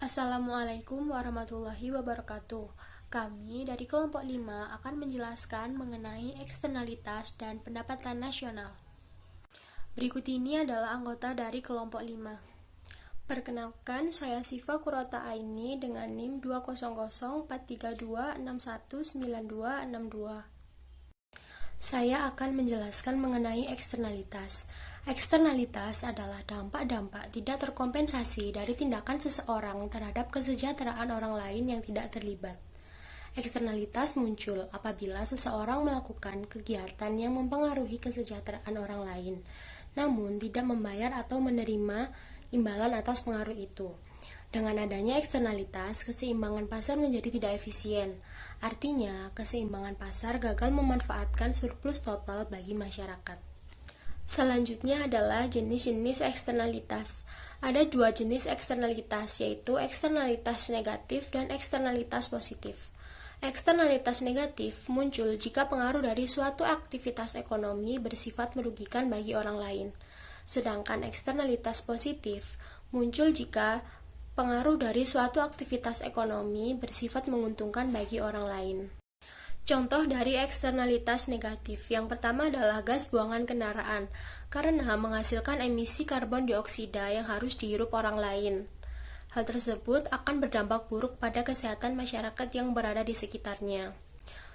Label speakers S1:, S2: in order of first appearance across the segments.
S1: Assalamualaikum warahmatullahi wabarakatuh. Kami dari kelompok 5 akan menjelaskan mengenai eksternalitas dan pendapatan nasional. Berikut ini adalah anggota dari kelompok 5. Perkenalkan, saya Siva Kurota Aini dengan NIM 2004326192262. Saya akan menjelaskan mengenai eksternalitas. Eksternalitas adalah dampak-dampak tidak terkompensasi dari tindakan seseorang terhadap kesejahteraan orang lain yang tidak terlibat. Eksternalitas muncul apabila seseorang melakukan kegiatan yang mempengaruhi kesejahteraan orang lain, namun tidak membayar atau menerima imbalan atas pengaruh itu. Dengan adanya eksternalitas, keseimbangan pasar menjadi tidak efisien. Artinya, keseimbangan pasar gagal memanfaatkan surplus total bagi masyarakat. Selanjutnya adalah jenis-jenis eksternalitas. Ada dua jenis eksternalitas, yaitu eksternalitas negatif dan eksternalitas positif. Eksternalitas negatif muncul jika pengaruh dari suatu aktivitas ekonomi bersifat merugikan bagi orang lain. Sedangkan eksternalitas positif muncul jika pengaruh dari suatu aktivitas ekonomi bersifat menguntungkan bagi orang lain. Contoh dari eksternalitas negatif yang pertama adalah gas buangan kendaraan, karena menghasilkan emisi karbon dioksida yang harus dihirup orang lain. Hal tersebut akan berdampak buruk pada kesehatan masyarakat yang berada di sekitarnya.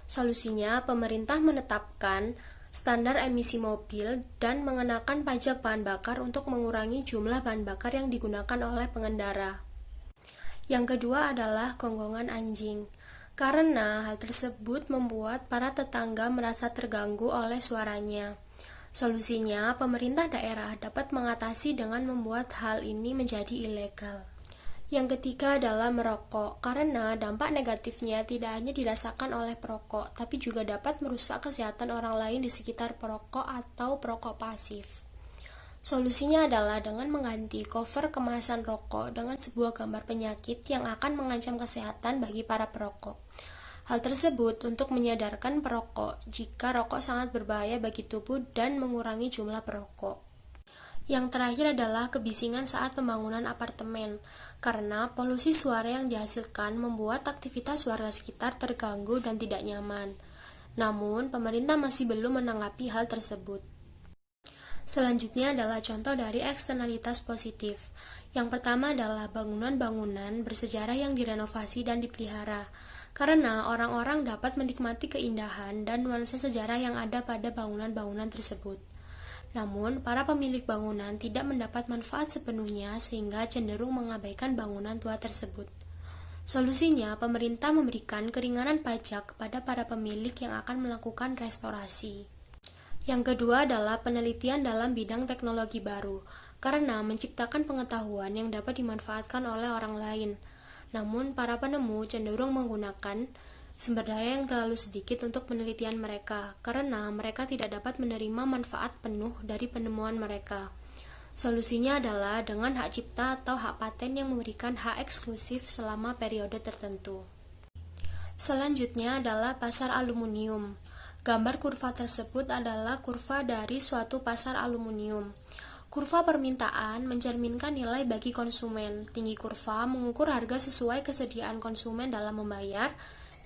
S1: Solusinya, pemerintah menetapkan standar emisi mobil dan mengenakan pajak bahan bakar untuk mengurangi jumlah bahan bakar yang digunakan oleh pengendara. Yang kedua adalah gonggongan anjing, karena hal tersebut membuat para tetangga merasa terganggu oleh suaranya. Solusinya, pemerintah daerah dapat mengatasi dengan membuat hal ini menjadi ilegal. Yang ketiga adalah merokok, karena dampak negatifnya tidak hanya dirasakan oleh perokok, tapi juga dapat merusak kesehatan orang lain di sekitar perokok atau perokok pasif. Solusinya adalah dengan mengganti cover kemasan rokok dengan sebuah gambar penyakit yang akan mengancam kesehatan bagi para perokok. Hal tersebut untuk menyadarkan perokok jika rokok sangat berbahaya bagi tubuh dan mengurangi jumlah perokok. Yang terakhir adalah kebisingan saat pembangunan apartemen, karena polusi suara yang dihasilkan membuat aktivitas warga sekitar terganggu dan tidak nyaman. Namun, pemerintah masih belum menanggapi hal tersebut. Selanjutnya adalah contoh dari eksternalitas positif. Yang pertama adalah bangunan-bangunan bersejarah yang direnovasi dan dipelihara, karena orang-orang dapat menikmati keindahan dan nuansa sejarah yang ada pada bangunan-bangunan tersebut. Namun, para pemilik bangunan tidak mendapat manfaat sepenuhnya sehingga cenderung mengabaikan bangunan tua tersebut. Solusinya, pemerintah memberikan keringanan pajak kepada para pemilik yang akan melakukan restorasi. Yang kedua adalah penelitian dalam bidang teknologi baru, karena menciptakan pengetahuan yang dapat dimanfaatkan oleh orang lain. Namun, para penemu cenderung menggunakan sumber daya yang terlalu sedikit untuk penelitian mereka, karena mereka tidak dapat menerima manfaat penuh dari penemuan mereka. Solusinya adalah dengan hak cipta atau hak paten yang memberikan hak eksklusif selama periode tertentu. Selanjutnya adalah pasar aluminium. Gambar kurva tersebut adalah kurva dari suatu pasar aluminium. Kurva permintaan mencerminkan nilai bagi konsumen. Tinggi kurva mengukur harga sesuai kesediaan konsumen dalam membayar,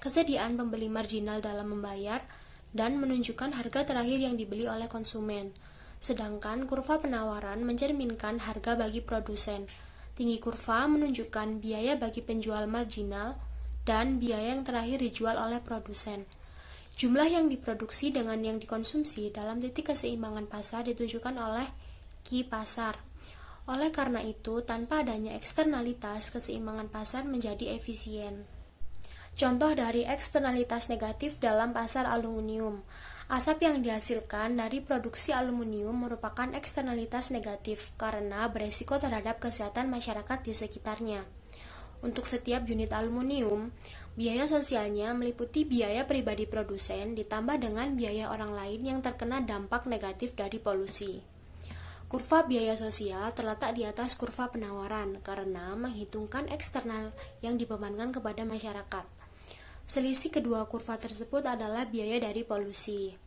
S1: kesediaan pembeli marginal dalam membayar, dan menunjukkan harga terakhir yang dibeli oleh konsumen. Sedangkan kurva penawaran mencerminkan harga bagi produsen. Tinggi kurva menunjukkan biaya bagi penjual marginal dan biaya yang terakhir dijual oleh produsen. Jumlah yang diproduksi dengan yang dikonsumsi dalam titik keseimbangan pasar ditunjukkan oleh Ki pasar. Oleh karena itu, tanpa adanya eksternalitas, keseimbangan pasar menjadi efisien. Contoh dari eksternalitas negatif dalam pasar aluminium. Asap yang dihasilkan dari produksi aluminium merupakan eksternalitas negatif karena beresiko terhadap kesehatan masyarakat di sekitarnya. Untuk setiap unit aluminium, biaya sosialnya meliputi biaya pribadi produsen ditambah dengan biaya orang lain yang terkena dampak negatif dari polusi. Kurva biaya sosial terletak di atas kurva penawaran karena menghitungkan eksternal yang dibebankan kepada masyarakat. Selisih kedua kurva tersebut adalah biaya dari polusi.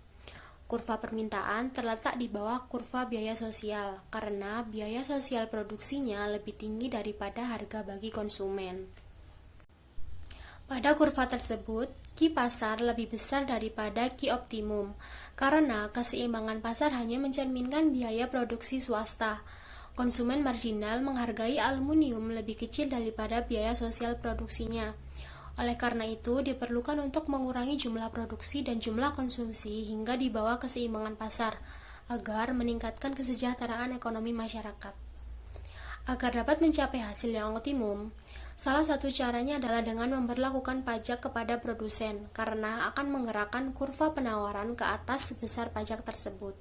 S1: Kurva permintaan terletak di bawah kurva biaya sosial, karena biaya sosial produksinya lebih tinggi daripada harga bagi konsumen. Pada kurva tersebut, Q pasar lebih besar daripada Q optimum, karena keseimbangan pasar hanya mencerminkan biaya produksi swasta. Konsumen marginal menghargai aluminium lebih kecil daripada biaya sosial produksinya. Oleh karena itu, diperlukan untuk mengurangi jumlah produksi dan jumlah konsumsi hingga di bawah keseimbangan pasar, agar meningkatkan kesejahteraan ekonomi masyarakat. Agar dapat mencapai hasil yang optimum, salah satu caranya adalah dengan memberlakukan pajak kepada produsen, karena akan menggerakkan kurva penawaran ke atas sebesar pajak tersebut.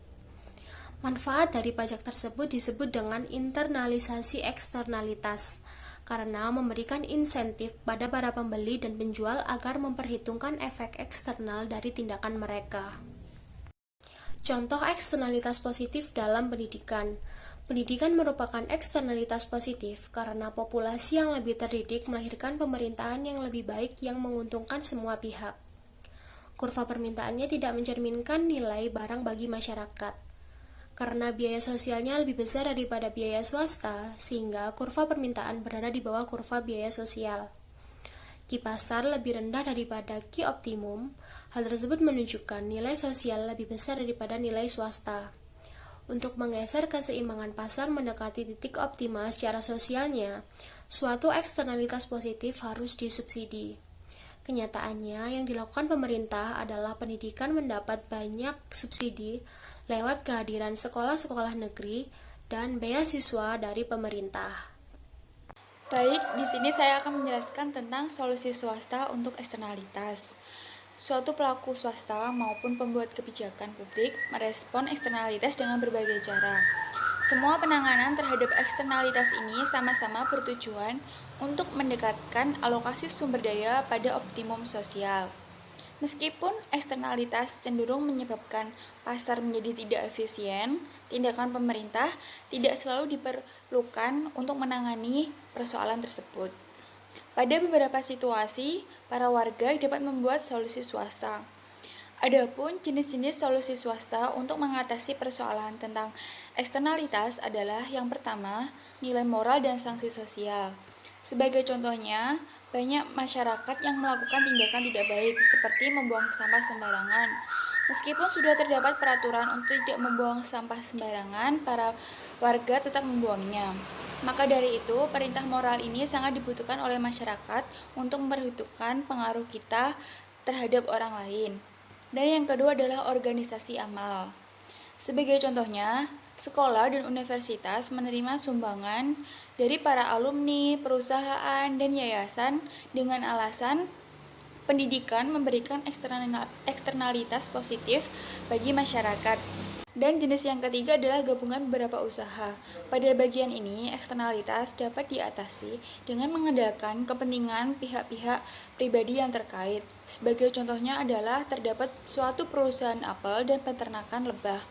S1: Manfaat dari pajak tersebut disebut dengan internalisasi eksternalitas, karena memberikan insentif pada para pembeli dan penjual agar memperhitungkan efek eksternal dari tindakan mereka. Contoh eksternalitas positif dalam pendidikan. Pendidikan merupakan eksternalitas positif karena populasi yang lebih terdidik melahirkan pemerintahan yang lebih baik yang menguntungkan semua pihak. Kurva permintaannya tidak mencerminkan nilai barang bagi masyarakat. Karena biaya sosialnya lebih besar daripada biaya swasta, sehingga kurva permintaan berada di bawah kurva biaya sosial. Q pasar lebih rendah daripada Q optimum. Hal tersebut menunjukkan nilai sosial lebih besar daripada nilai swasta. Untuk menggeser keseimbangan pasar mendekati titik optimal secara sosialnya, suatu eksternalitas positif harus disubsidi. Kenyataannya, yang dilakukan pemerintah adalah pendidikan mendapat banyak subsidi lewat kehadiran sekolah-sekolah negeri dan beasiswa dari pemerintah.
S2: Baik, di sini saya akan menjelaskan tentang solusi swasta untuk eksternalitas. Suatu pelaku swasta maupun pembuat kebijakan publik merespon eksternalitas dengan berbagai cara. Semua penanganan terhadap eksternalitas ini sama-sama bertujuan untuk mendekatkan alokasi sumber daya pada optimum sosial. Meskipun eksternalitas cenderung menyebabkan pasar menjadi tidak efisien, tindakan pemerintah tidak selalu diperlukan untuk menangani persoalan tersebut. Pada beberapa situasi, para warga dapat membuat solusi swasta. Adapun jenis-jenis solusi swasta untuk mengatasi persoalan tentang eksternalitas adalah yang pertama, nilai moral dan sanksi sosial. Sebagai contohnya, banyak masyarakat yang melakukan tindakan tidak baik seperti membuang sampah sembarangan. Meskipun sudah terdapat peraturan untuk tidak membuang sampah sembarangan, para warga tetap membuangnya. Maka dari itu, perintah moral ini sangat dibutuhkan oleh masyarakat untuk memperhitungkan pengaruh kita terhadap orang lain. Dan yang kedua adalah organisasi amal. Sebagai contohnya, sekolah dan universitas menerima sumbangan dari para alumni, perusahaan, dan yayasan dengan alasan pendidikan memberikan eksternalitas positif bagi masyarakat. Dan jenis yang ketiga adalah gabungan beberapa usaha. Pada bagian ini, eksternalitas dapat diatasi dengan mengandalkan kepentingan pihak-pihak pribadi yang terkait. Sebagai contohnya adalah terdapat suatu perusahaan apel dan peternakan lebah.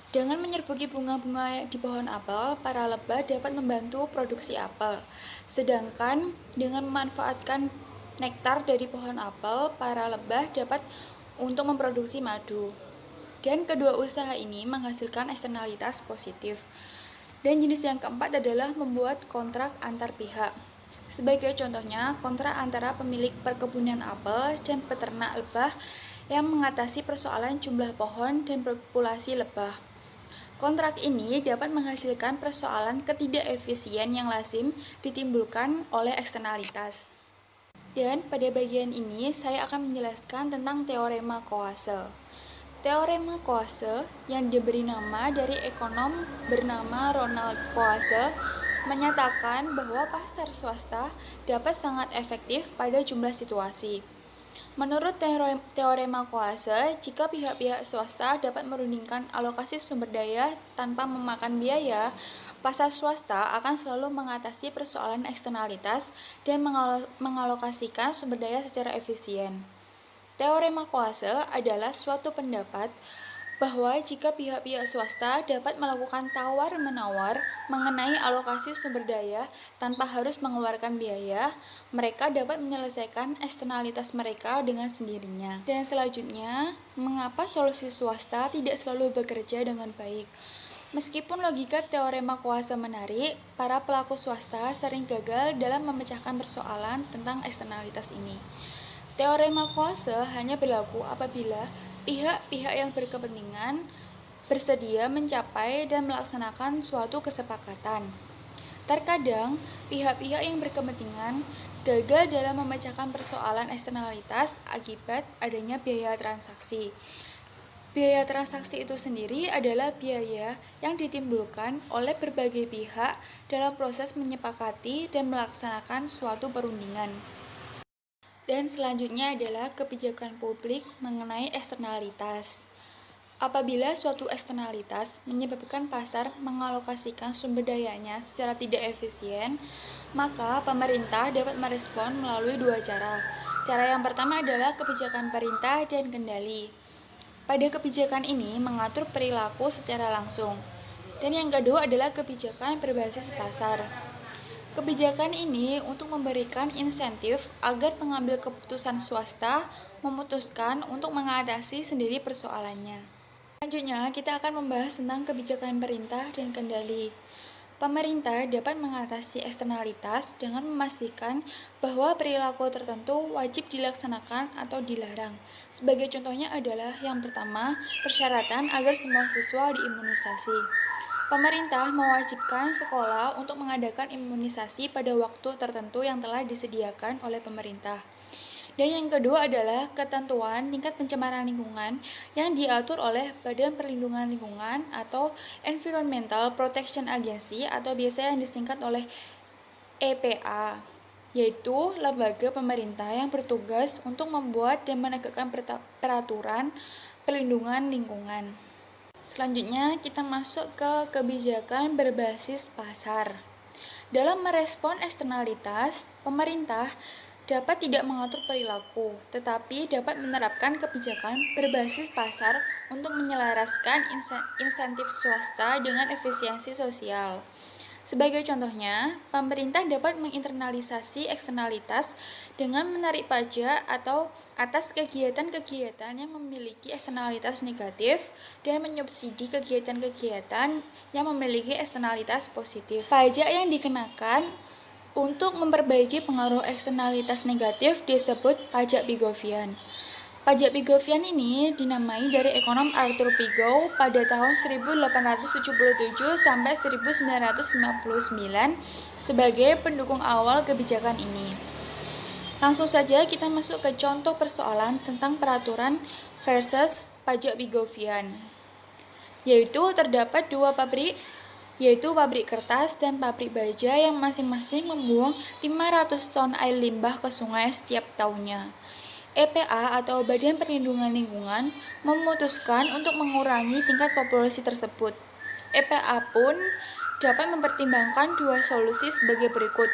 S2: Dengan menyerbuki bunga-bunga di pohon apel, para lebah dapat membantu produksi apel. Sedangkan dengan memanfaatkan nektar dari pohon apel, para lebah dapat untuk memproduksi madu. Dan kedua usaha ini menghasilkan eksternalitas positif. Dan jenis yang keempat adalah membuat kontrak antar pihak. Sebagai contohnya, kontrak antara pemilik perkebunan apel dan peternak lebah yang mengatasi persoalan jumlah pohon dan populasi lebah. Kontrak ini dapat menghasilkan persoalan ketidakefisien yang lazim ditimbulkan oleh eksternalitas. Dan pada bagian ini saya akan menjelaskan tentang teorema Coase. Teorema Coase yang diberi nama dari ekonom bernama Ronald Coase menyatakan bahwa pasar swasta dapat sangat efektif pada jumlah situasi. Menurut teorema Coase, jika pihak-pihak swasta dapat menurunkan alokasi sumber daya tanpa memakan biaya, pasar swasta akan selalu mengatasi persoalan eksternalitas dan mengalokasikan sumber daya secara efisien. Teorema Coase adalah suatu pendapat bahwa jika pihak-pihak swasta dapat melakukan tawar-menawar mengenai alokasi sumber daya tanpa harus mengeluarkan biaya, mereka dapat menyelesaikan eksternalitas mereka dengan sendirinya. Dan selanjutnya, mengapa solusi swasta tidak selalu bekerja dengan baik? Meskipun logika teorema kuasa menarik, para pelaku swasta sering gagal dalam memecahkan persoalan tentang eksternalitas ini. Teorema kuasa hanya berlaku apabila pihak-pihak yang berkepentingan bersedia mencapai dan melaksanakan suatu kesepakatan. Terkadang, pihak-pihak yang berkepentingan gagal dalam memecahkan persoalan eksternalitas akibat adanya biaya transaksi. Biaya transaksi itu sendiri adalah biaya yang ditimbulkan oleh berbagai pihak dalam proses menyepakati dan melaksanakan suatu perundingan. Dan selanjutnya adalah kebijakan publik mengenai eksternalitas. Apabila suatu eksternalitas menyebabkan pasar mengalokasikan sumber dayanya secara tidak efisien, maka pemerintah dapat merespon melalui dua cara. Cara yang pertama adalah kebijakan perintah dan kendali. Pada kebijakan ini mengatur perilaku secara langsung. Dan yang kedua adalah kebijakan berbasis pasar. Kebijakan ini untuk memberikan insentif agar pengambil keputusan swasta memutuskan untuk mengatasi sendiri persoalannya. Selanjutnya, kita akan membahas tentang kebijakan perintah dan kendali. Pemerintah dapat mengatasi eksternalitas dengan memastikan bahwa perilaku tertentu wajib dilaksanakan atau dilarang. Sebagai contohnya adalah yang pertama, persyaratan agar semua siswa diimunisasi. Pemerintah mewajibkan sekolah untuk mengadakan imunisasi pada waktu tertentu yang telah disediakan oleh pemerintah. Dan yang kedua adalah ketentuan tingkat pencemaran lingkungan yang diatur oleh Badan Perlindungan Lingkungan atau Environmental Protection Agency atau biasa yang disingkat oleh EPA, yaitu lembaga pemerintah yang bertugas untuk membuat dan menegakkan peraturan perlindungan lingkungan. Selanjutnya, kita masuk ke kebijakan berbasis pasar. Dalam merespon eksternalitas, pemerintah dapat tidak mengatur perilaku, tetapi dapat menerapkan kebijakan berbasis pasar untuk menyelaraskan insentif swasta dengan efisiensi sosial. Sebagai contohnya, pemerintah dapat menginternalisasi eksternalitas dengan menarik pajak atau atas kegiatan-kegiatan yang memiliki eksternalitas negatif dan menyubsidi kegiatan-kegiatan yang memiliki eksternalitas positif. Pajak yang dikenakan untuk memperbaiki pengaruh eksternalitas negatif disebut pajak Pigovian. Pajak Pigovian ini dinamai dari ekonom Arthur Pigou pada tahun 1877 sampai 1959 sebagai pendukung awal kebijakan ini. Langsung saja kita masuk ke contoh persoalan tentang peraturan versus pajak Pigovian. Yaitu terdapat dua pabrik, yaitu pabrik kertas dan pabrik baja yang masing-masing membuang 500 ton air limbah ke sungai setiap tahunnya. EPA atau Badan Perlindungan Lingkungan memutuskan untuk mengurangi tingkat populasi tersebut. EPA pun dapat mempertimbangkan dua solusi sebagai berikut.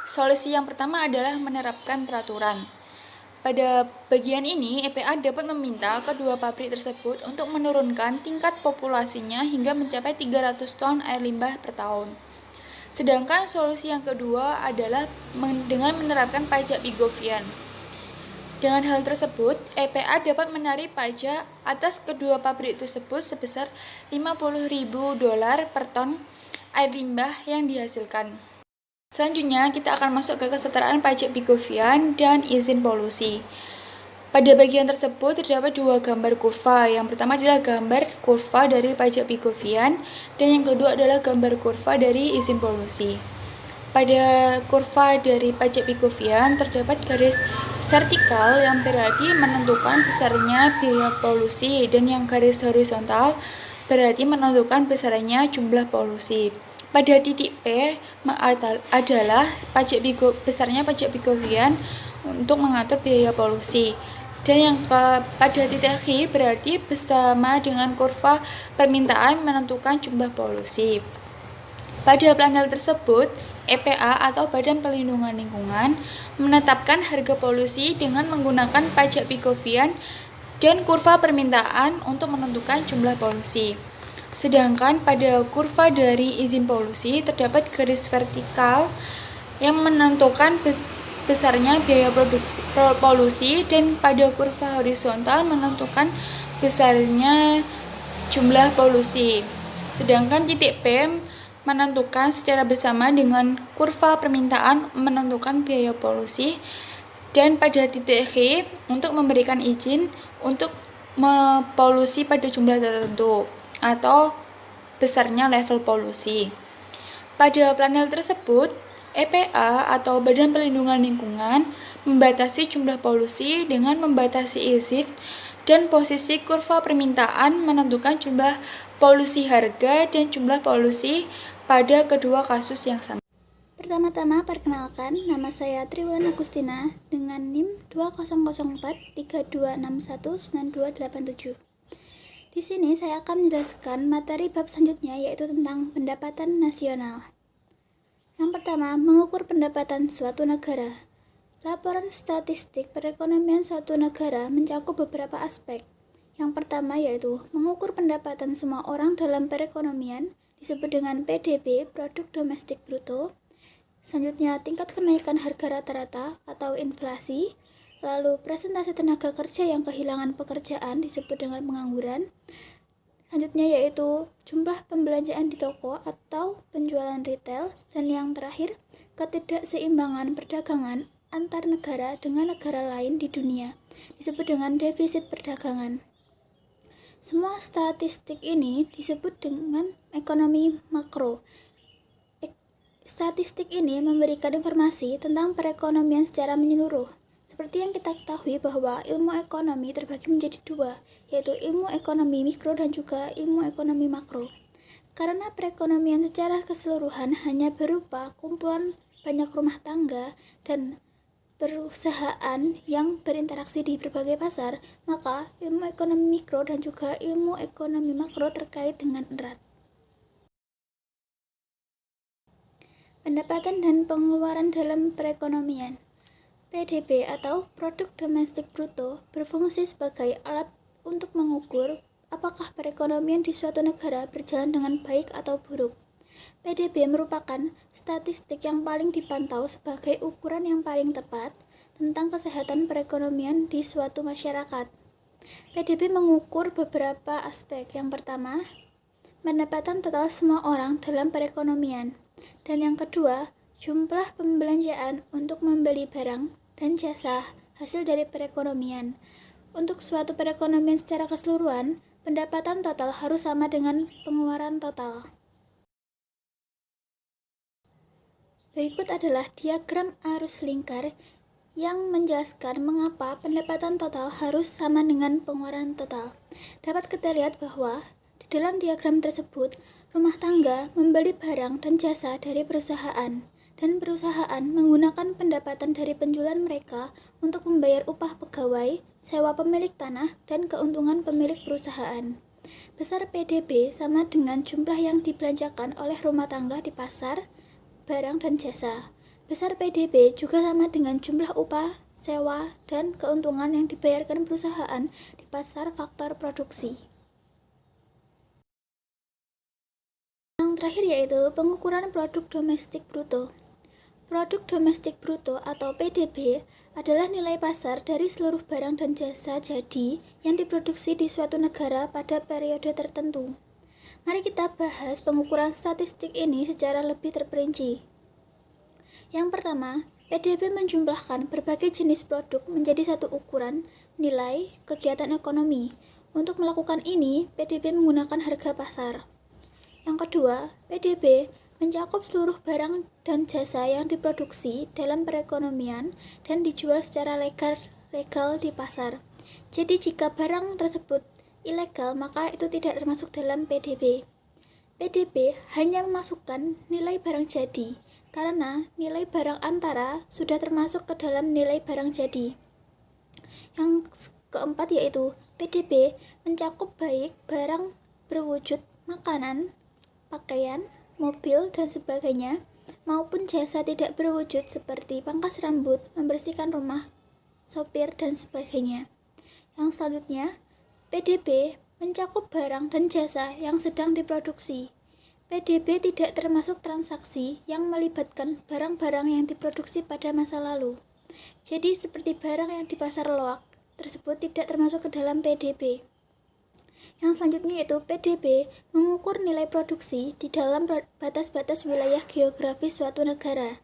S2: Solusi yang pertama adalah menerapkan peraturan. Pada bagian ini, EPA dapat meminta kedua pabrik tersebut untuk menurunkan tingkat populasinya hingga mencapai 300 ton air limbah per tahun. Sedangkan solusi yang kedua adalah dengan menerapkan pajak Pigovian. Dengan hal tersebut, EPA dapat menarik pajak atas kedua pabrik tersebut sebesar $50.000 per ton air limbah yang dihasilkan. Selanjutnya, kita akan masuk ke kesetaraan pajak Pigovian dan izin polusi. Pada bagian tersebut terdapat dua gambar kurva. Yang pertama adalah gambar kurva dari pajak Pigovian dan yang kedua adalah gambar kurva dari izin polusi. Pada kurva dari pajak Pigovian terdapat garis vertikal yang berarti menentukan besarnya biaya polusi dan yang garis horizontal berarti menentukan besarnya jumlah polusi. Pada titik P adalah besarnya pajak Pigovian untuk mengatur biaya polusi. Dan yang pada titik Q berarti bersama dengan kurva permintaan menentukan jumlah polusi. Pada panel tersebut, EPA atau Badan Perlindungan Lingkungan menetapkan harga polusi dengan menggunakan pajak Pigovian dan kurva permintaan untuk menentukan jumlah polusi. Sedangkan pada kurva dari izin polusi terdapat garis vertikal yang menentukan besarnya biaya polusi dan pada kurva horizontal menentukan besarnya jumlah polusi. Sedangkan titik P menentukan secara bersama dengan kurva permintaan menentukan biaya polusi, dan pada titik G untuk memberikan izin untuk polusi pada jumlah tertentu atau besarnya level polusi. Pada panel tersebut, EPA atau Badan Perlindungan Lingkungan membatasi jumlah polusi dengan membatasi izin, dan posisi kurva permintaan menentukan jumlah polusi harga dan jumlah polusi pada kedua kasus yang sama.
S3: Pertama-tama, perkenalkan, nama saya Triwan Agustina dengan NIM 200432619287. Di sini saya akan menjelaskan materi bab selanjutnya, yaitu tentang pendapatan nasional. Yang pertama, mengukur pendapatan suatu negara. Laporan statistik perekonomian suatu negara mencakup beberapa aspek. Yang pertama yaitu mengukur pendapatan semua orang dalam perekonomian, disebut dengan PDB, Produk Domestik Bruto. Selanjutnya, tingkat kenaikan harga rata-rata atau inflasi. Lalu, presentasi tenaga kerja yang kehilangan pekerjaan, disebut dengan pengangguran. Selanjutnya yaitu jumlah pembelanjaan di toko atau penjualan retail. Dan yang terakhir, ketidakseimbangan perdagangan antar negara dengan negara lain di dunia, disebut dengan defisit perdagangan. Semua statistik ini disebut dengan ekonomi makro. Statistik ini memberikan informasi tentang perekonomian secara menyeluruh. Seperti yang kita ketahui bahwa ilmu ekonomi terbagi menjadi dua, yaitu ilmu ekonomi mikro dan juga ilmu ekonomi makro. Karena perekonomian secara keseluruhan hanya berupa kumpulan banyak rumah tangga dan perusahaan yang berinteraksi di berbagai pasar, maka ilmu ekonomi mikro dan juga ilmu ekonomi makro terkait dengan erat. Pendapatan dan pengeluaran dalam perekonomian. PDB atau Produk Domestik Bruto berfungsi sebagai alat untuk mengukur apakah perekonomian di suatu negara berjalan dengan baik atau buruk. PDB merupakan statistik yang paling dipantau sebagai ukuran yang paling tepat tentang kesehatan perekonomian di suatu masyarakat. PDB mengukur beberapa aspek. Yang pertama, pendapatan total semua orang dalam perekonomian. Dan yang kedua, jumlah pembelanjaan untuk membeli barang dan jasa hasil dari perekonomian. Untuk suatu perekonomian secara keseluruhan, pendapatan total harus sama dengan pengeluaran total. Berikut adalah diagram arus lingkar yang menjelaskan mengapa pendapatan total harus sama dengan pengeluaran total. Dapat kita lihat bahwa di dalam diagram tersebut, rumah tangga membeli barang dan jasa dari perusahaan, dan perusahaan menggunakan pendapatan dari penjualan mereka untuk membayar upah pegawai, sewa pemilik tanah, dan keuntungan pemilik perusahaan. Besar PDB sama dengan jumlah yang dibelanjakan oleh rumah tangga di pasar, barang dan jasa. Besar PDB juga sama dengan jumlah upah, sewa, dan keuntungan yang dibayarkan perusahaan di pasar faktor produksi. Yang terakhir yaitu pengukuran produk domestik bruto. Produk domestik bruto atau PDB adalah nilai pasar dari seluruh barang dan jasa jadi yang diproduksi di suatu negara pada periode tertentu. Mari kita bahas pengukuran statistik ini secara lebih terperinci. Yang pertama, PDB menjumlahkan berbagai jenis produk menjadi satu ukuran nilai kegiatan ekonomi. Untuk melakukan ini, PDB menggunakan harga pasar. Yang kedua, PDB mencakup seluruh barang dan jasa yang diproduksi dalam perekonomian dan dijual secara legal di pasar. Jadi jika barang tersebut ilegal, maka itu tidak termasuk dalam PDB. PDB hanya memasukkan nilai barang jadi, karena nilai barang antara sudah termasuk ke dalam nilai barang jadi. Yang keempat yaitu PDB mencakup baik barang berwujud makanan, pakaian, mobil, dan sebagainya, maupun jasa tidak berwujud seperti pangkas rambut, membersihkan rumah, sopir, dan sebagainya. Yang selanjutnya, PDB mencakup barang dan jasa yang sedang diproduksi. PDB tidak termasuk transaksi yang melibatkan barang-barang yang diproduksi pada masa lalu. Jadi seperti barang yang di pasar loak tersebut tidak termasuk ke dalam PDB. Yang selanjutnya yaitu PDB mengukur nilai produksi di dalam batas-batas wilayah geografis suatu negara.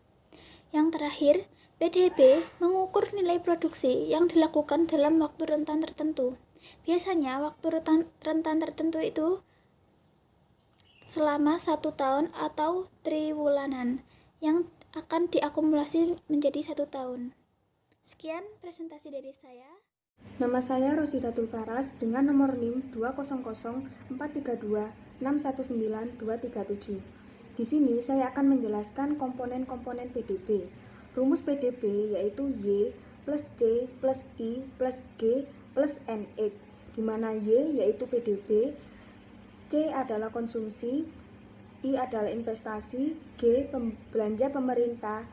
S3: Yang terakhir, PDB mengukur nilai produksi yang dilakukan dalam waktu rentan tertentu. Biasanya waktu rentan tertentu itu selama 1 tahun atau triwulanan yang akan diakumulasi menjadi 1 tahun. Sekian presentasi dari saya.
S4: Nama saya Rosidatul Faras dengan nomor NIM 20043261927. Di sini saya akan menjelaskan komponen-komponen PDB. Rumus PDB yaitu Y plus C plus I plus G plus NX, di mana Y yaitu PDB, C adalah konsumsi, I adalah investasi, G belanja pemerintah,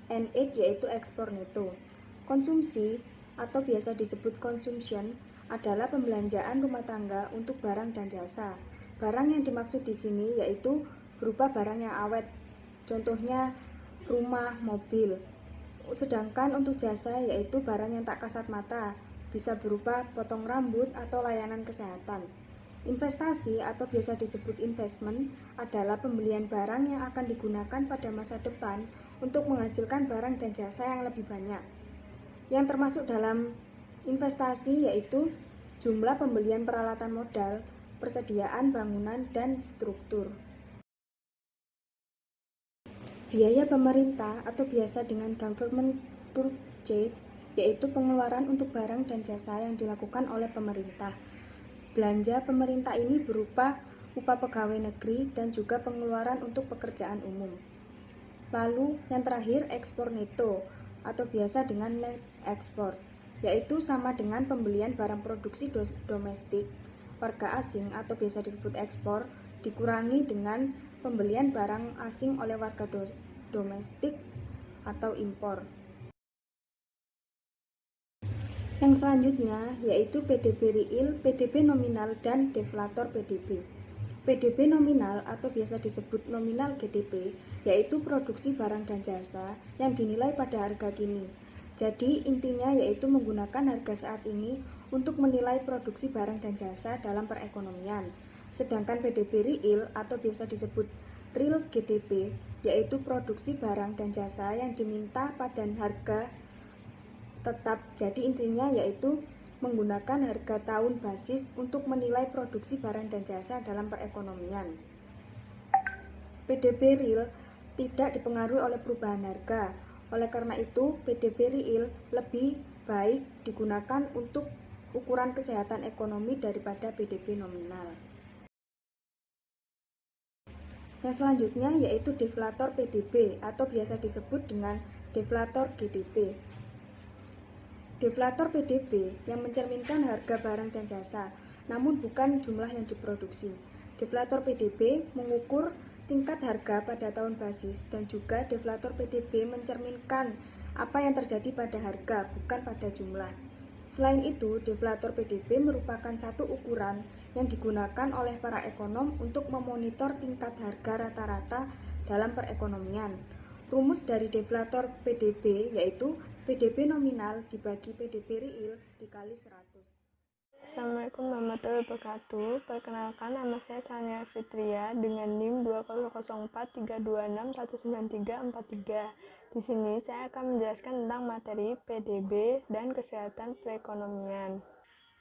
S4: NX yaitu ekspor neto. Konsumsi atau biasa disebut consumption adalah pembelanjaan rumah tangga untuk barang dan jasa. Barang yang dimaksud di sini yaitu berupa barang yang awet, contohnya rumah, mobil. Sedangkan untuk jasa yaitu barang yang tak kasat mata, bisa berupa potong rambut atau layanan kesehatan. Investasi atau biasa disebut investment adalah pembelian barang yang akan digunakan pada masa depan untuk menghasilkan barang dan jasa yang lebih banyak. Yang termasuk dalam investasi yaitu jumlah pembelian peralatan modal, persediaan bangunan, dan struktur. Biaya pemerintah atau biasa dengan government purchase yaitu pengeluaran untuk barang dan jasa yang dilakukan oleh pemerintah. Belanja pemerintah ini berupa upah pegawai negeri dan juga pengeluaran untuk pekerjaan umum. Lalu yang terakhir ekspor neto atau biasa dengan net export, yaitu sama dengan pembelian barang produksi domestik warga asing atau biasa disebut ekspor dikurangi dengan pembelian barang asing oleh warga domestik atau impor. Yang selanjutnya yaitu PDB real, PDB nominal, dan deflator PDB. PDB nominal atau biasa disebut nominal GDP yaitu produksi barang dan jasa yang dinilai pada harga kini. Jadi intinya yaitu menggunakan harga saat ini untuk menilai produksi barang dan jasa dalam perekonomian. Sedangkan PDB real atau biasa disebut real GDP yaitu produksi barang dan jasa yang diminta pada harga tetap. Jadi intinya yaitu menggunakan harga tahun basis untuk menilai produksi barang dan jasa dalam perekonomian. PDB real tidak dipengaruhi oleh perubahan harga. Oleh karena itu, PDB real lebih baik digunakan untuk ukuran kesehatan ekonomi daripada PDB nominal. Yang selanjutnya yaitu deflator PDB atau biasa disebut dengan deflator GDP. Deflator PDB yang mencerminkan harga barang dan jasa, namun bukan jumlah yang diproduksi. Deflator PDB mengukur tingkat harga pada tahun basis dan juga deflator PDB mencerminkan apa yang terjadi pada harga, bukan pada jumlah. Selain itu, deflator PDB merupakan satu ukuran yang digunakan oleh para ekonom untuk memonitor tingkat harga rata-rata dalam perekonomian. Rumus dari deflator PDB yaitu PDB nominal dibagi PDB real dikali 100.
S5: Assalamualaikum warahmatullahi wabarakatuh. Perkenalkan, nama saya Sania Fitria dengan NIM 2004326194343. Di sini saya akan menjelaskan tentang materi PDB dan kesehatan perekonomian.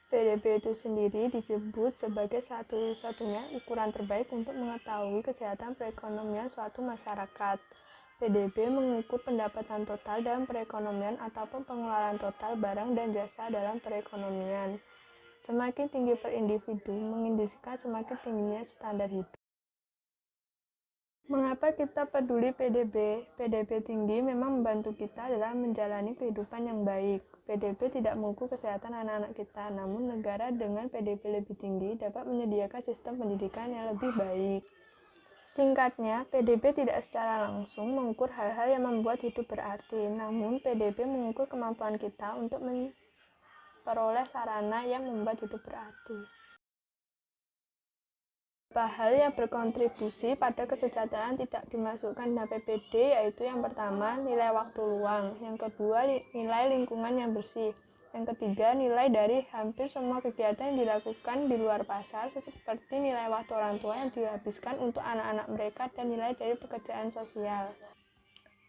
S5: PDB itu sendiri disebut sebagai satu-satunya ukuran terbaik untuk mengetahui kesehatan perekonomian suatu masyarakat. PDB mengukur pendapatan total dalam perekonomian ataupun pengeluaran total barang dan jasa dalam perekonomian. Semakin tinggi per individu mengindikasikan semakin tingginya standar hidup. Mengapa kita peduli PDB? PDB tinggi memang membantu kita dalam menjalani kehidupan yang baik. PDB tidak mengukur kesehatan anak-anak kita, namun negara dengan PDB lebih tinggi dapat menyediakan sistem pendidikan yang lebih baik. Singkatnya, PDB tidak secara langsung mengukur hal-hal yang membuat hidup berarti, namun PDB mengukur kemampuan kita untuk memperoleh sarana yang membuat hidup berarti. Beberapa hal yang berkontribusi pada kesejahteraan tidak dimasukkan dalam PPD yaitu yang pertama, nilai waktu luang, yang kedua, nilai lingkungan yang bersih, yang ketiga, nilai dari hampir semua kegiatan yang dilakukan di luar pasar seperti nilai waktu orang tua yang dihabiskan untuk anak-anak mereka dan nilai dari pekerjaan sosial.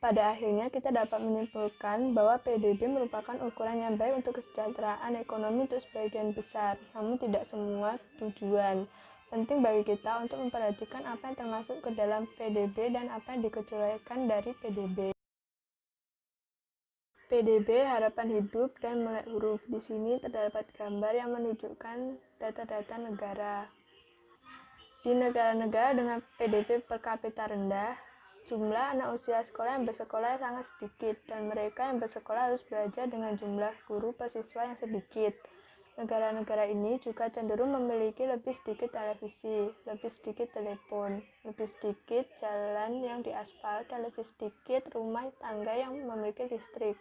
S5: Pada akhirnya kita dapat menyimpulkan bahwa PDB merupakan ukuran yang baik untuk kesejahteraan ekonomi untuk sebagian besar, namun tidak semua tujuan. Penting bagi kita untuk memperhatikan apa yang termasuk ke dalam PDB dan apa yang dikecualikan dari PDB. PDB harapan hidup dan melek huruf. Di sini terdapat gambar yang menunjukkan data-data negara. Di negara-negara dengan PDB per kapita rendah, jumlah anak usia sekolah yang bersekolah sangat sedikit dan mereka yang bersekolah harus belajar dengan jumlah guru per siswa yang sedikit. Negara-negara ini juga cenderung memiliki lebih sedikit televisi, lebih sedikit telepon, lebih sedikit jalan yang diaspal, dan lebih sedikit rumah tangga yang memiliki listrik.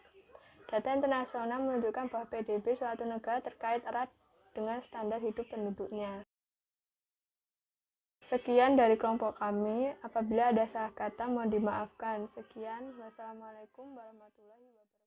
S5: Data internasional menunjukkan bahwa PDB suatu negara terkait erat dengan standar hidup penduduknya. Sekian dari kelompok kami. Apabila ada salah kata, mohon dimaafkan. Sekian. Wassalamualaikum warahmatullahi wabarakatuh.